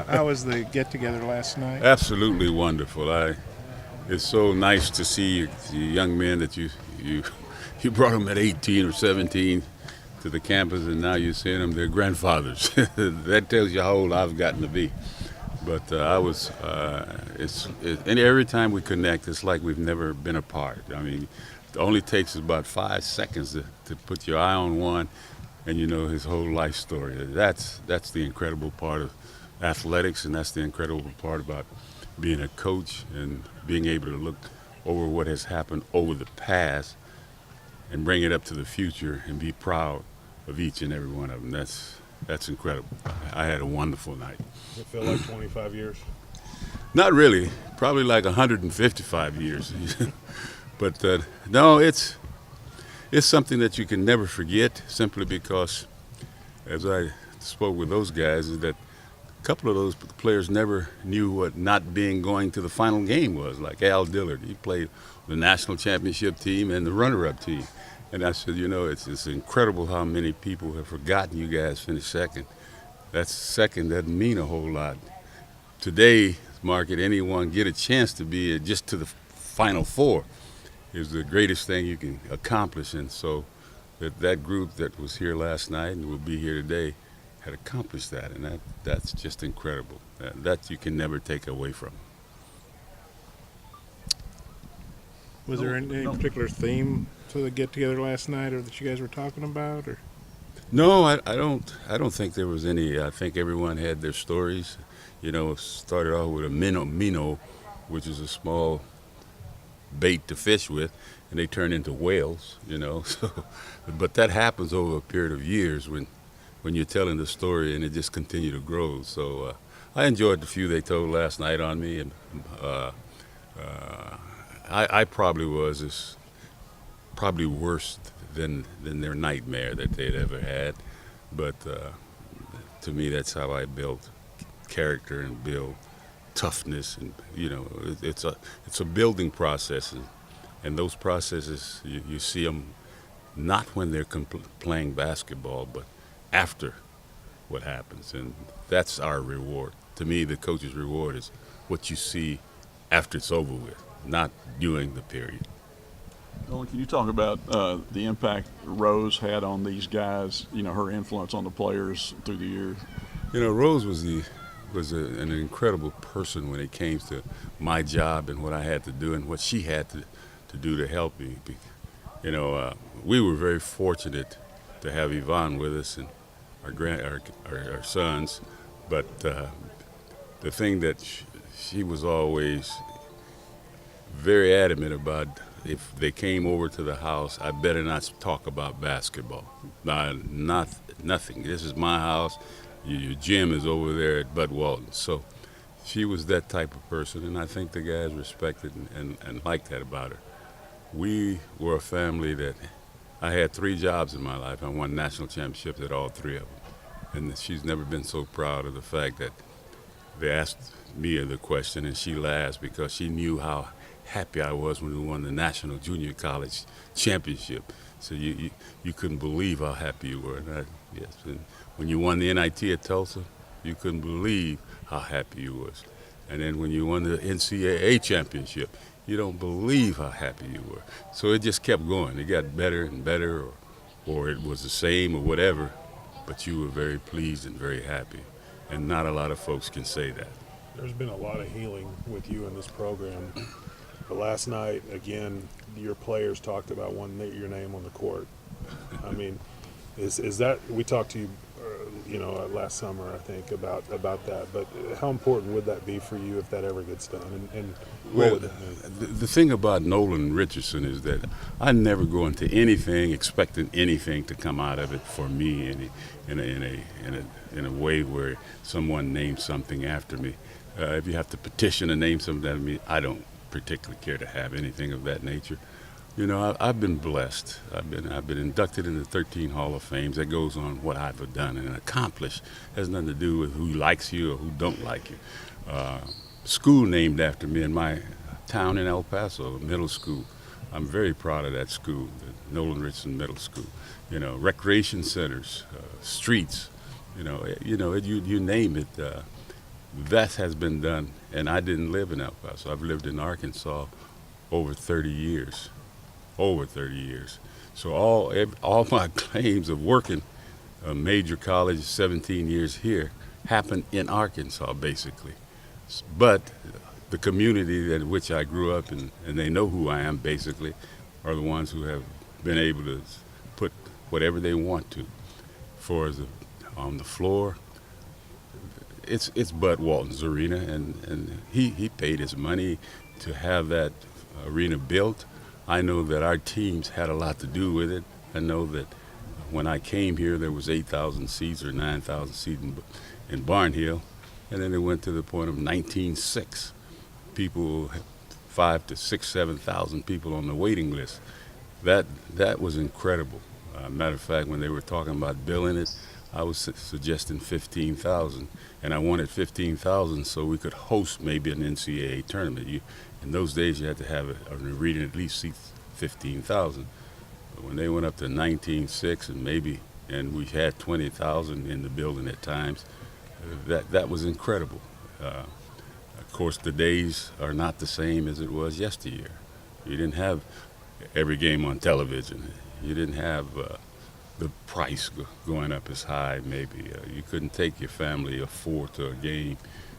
How was the get-together last night? Absolutely wonderful. It's so nice to see the young men that you you brought them at 18 or 17 to the campus, and now you're seeing them their grandfathers. That tells you how old I've gotten to be. But I was, and every time we connect, it's like we've never been apart. I mean, it only takes about 5 seconds to put your eye on one, and you know his whole life story. That's the incredible part of athletics, and that's the incredible part about being a coach and being able to look over what has happened over the past and bring it up to the future and be proud of each and every one of them. That's incredible. I had a wonderful night. Does it feel like 25 years? Not really. Probably like 155 years. But no, it's something that you can never forget simply because, as I spoke with those guys, is that a couple of those players never knew what not being going to the final game was. Like Al Dillard, he played the national championship team and the runner-up team. And I said, you know, it's incredible how many people have forgotten you guys finished second. That's second doesn't mean a whole lot. Today, market, anyone get a chance to be just to the final four is the greatest thing you can accomplish. And so that group that was here last night and will be here today had accomplished that, and that's just incredible. That you can never take away from. Was there any particular theme to the get-together last night, or that you guys were talking about, or? No, I don't think there was any. I think everyone had their stories. You know, it started off with a minnow, which is a small bait to fish with, and they turn into whales. You know, so, but that happens over a period of years when you're telling the story, and it just continued to grow. So I enjoyed the few they told last night on me, and I probably was probably worse than their nightmare that they'd ever had. But to me, that's how I build character and build toughness, and you know, it's a building process, and those processes you see them not when they're playing basketball, but after what happens, and that's our reward. To me, the coach's reward is what you see after it's over with, not during the period. Nolan, can you talk about the impact Rose had on these guys? You know, her influence on the players through the years. You know, Rose an incredible person when it came to my job and what I had to do and what she had to do to help me. You know, we were very fortunate to have Yvonne with us and our sons, but the thing that she was always very adamant about, if they came over to the house, I better not talk about basketball. Nothing. This is my house. Your gym is over there at Bud Walton. So she was that type of person, and I think the guys respected and liked that about her. We were a family that I had 3 jobs in my life. I won national championships at all 3 of them. And she's never been so proud of the fact that they asked me the question, and she laughed because she knew how happy I was when we won the national junior college championship. So you couldn't believe how happy you were. Yes, and when you won the NIT at Tulsa, you couldn't believe how happy you was. And then when you won the NCAA championship, you don't believe how happy you were. So it just kept going. It got better and better, or it was the same or whatever, but you were very pleased and very happy. And not a lot of folks can say that. There's been a lot of healing with you in this program. But last night, again, your players talked about wanting your name on the court. I mean, is that, we talked to you, last summer, I think, about that. But how important would that be for you if that ever gets done? And what would that mean? The thing about Nolan Richardson is that I never go into anything expecting anything to come out of it for me in a way where someone names something after me. If you have to petition to name something after me, I don't particularly care to have anything of that nature. You know, I've been blessed. I've been inducted in the 13 Hall of Fames. That goes on what I've done and accomplished. It has nothing to do with who likes you or who don't like you. School named after me in my town in El Paso, middle school. I'm very proud of that school, the Nolan Richardson Middle School. You know, recreation centers, streets. You name it. that has been done, and I didn't live in El Paso. I've lived in Arkansas over 30 years, over 30 years. So all my claims of working a major college, 17 years here, happened in Arkansas, basically. But the community in which I grew up in, and they know who I am, basically, are the ones who have been able to put whatever they want to. For the, on the floor, it's Bud Walton's arena, and he paid his money to have that arena built. I know that our teams had a lot to do with it. I know that when I came here, there was 8,000 seats or 9,000 seats in Barnhill, and then it went to the point of 19,600 people, 5 to 6, 7,000 people on the waiting list. That was incredible. Matter of fact, when they were talking about billing it, I was suggesting 15,000, and I wanted 15,000 so we could host maybe an NCAA tournament. In those days, you had to have an arena at least seat 15,000. But when they went up to 19,600 and we had 20,000 in the building at times, that was incredible. Of course, the days are not the same as it was yesteryear. You didn't have every game on television. You didn't have the price going up as high, maybe. You couldn't take your family of 4 to a game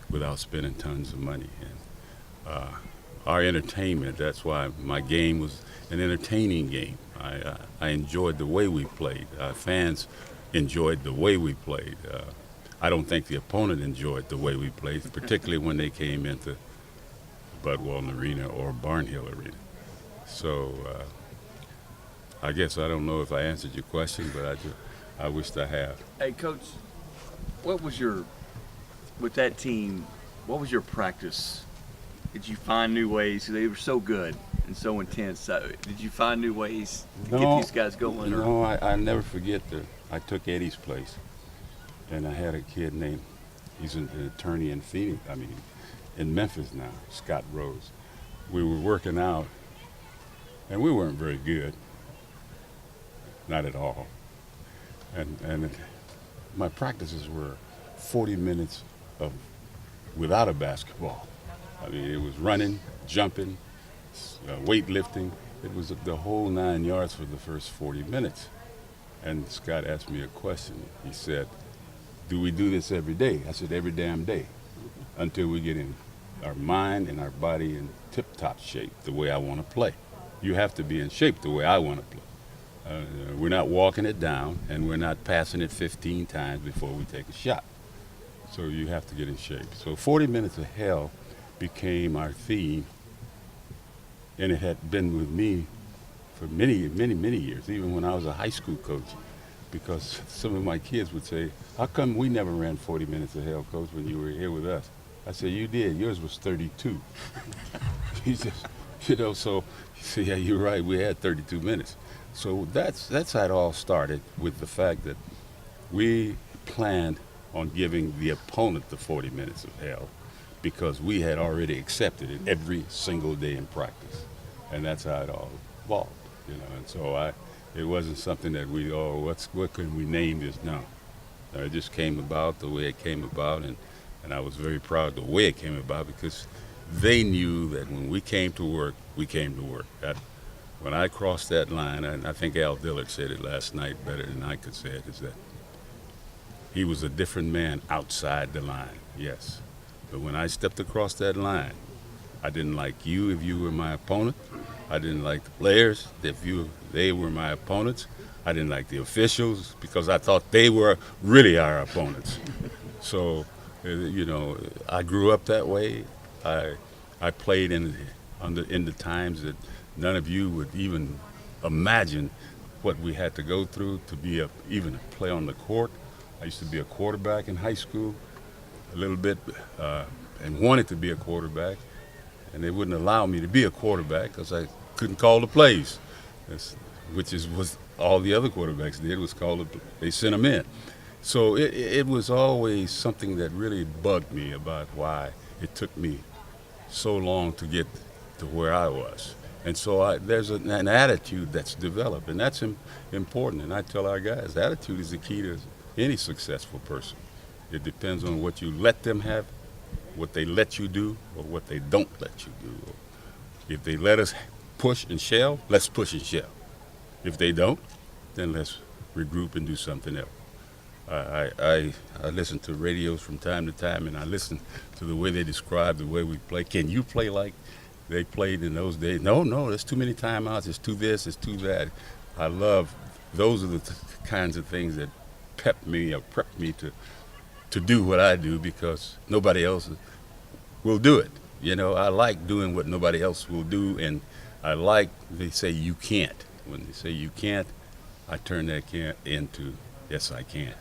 without spending tons of money. And our entertainment, that's why my game was an entertaining game. I enjoyed the way we played. Fans enjoyed the way we played. I don't think the opponent enjoyed the way we played, particularly when they came into Bud Walton Arena or Barnhill Arena. So I guess I don't know if I answered your question, but I wished I have. Hey, Coach, with that team, what was your practice? Did you find new ways? They were so good and so intense. Did you find new ways to get these guys going? No, I never forget that I took Eddie's place, and I had a kid named, he's an attorney in Phoenix, in Memphis now, Scott Rose. We were working out, and we weren't very good. Not at all. And my practices were 40 minutes of without a basketball. It was running, jumping, weightlifting. It was the whole 9 yards for the first 40 minutes. And Scott asked me a question. He said, "Do we do this every day?" I said, "Every damn day, until we get in our mind and our body in tip-top shape, the way I want to play. You have to be in shape the way I want to play. We're not walking it down, and we're not passing it 15 times before we take a shot. So you have to get in shape." So 40 minutes of hell became our theme, and it had been with me for many, many, many years, even when I was a high school coach, because some of my kids would say, "How come we never ran 40 minutes of hell, Coach, when you were here with us?" I said, "You did. Yours was 32. He just, so you say, "Yeah, you're right. We had 32 minutes. So that's how it all started, with the fact that we planned on giving the opponent the 40 minutes of hell, because we had already accepted it every single day in practice, and that's how it all evolved, And so it wasn't something that what can we name this? No, it just came about the way it came about, and I was very proud of the way it came about, because they knew that when we came to work, we came to work. When I crossed that line, and I think Al Dillard said it last night better than I could say it, is that he was a different man outside the line, yes. But when I stepped across that line, I didn't like you if you were my opponent. I didn't like the players if they were my opponents. I didn't like the officials, because I thought they were really our opponents. So, I grew up that way. I played in the times that none of you would even imagine what we had to go through to be even play on the court. I used to be a quarterback in high school, a little bit, and wanted to be a quarterback, and they wouldn't allow me to be a quarterback because I couldn't call the plays, which is what all the other quarterbacks did, was they sent them in. So it was always something that really bugged me about why it took me so long to get to where I was. And so there's an attitude that's developed, and that's important. And I tell our guys, attitude is the key to any successful person. It depends on what you let them have what they let you do or what they don't let you do. If they let us push and shell, let's push and shell. If they don't, then let's regroup and do something else. I listen to radios from time to time, and I listen to the way they describe the way we play. Can you play like they played in those days? No, there's too many timeouts. It's too this, it's too that. I love, those are the kinds of things that prep me to do what I do, because nobody else will do it. You know, I like doing what nobody else will do, and I like, they say you can't. When they say you can't, I turn that can't into yes, I can.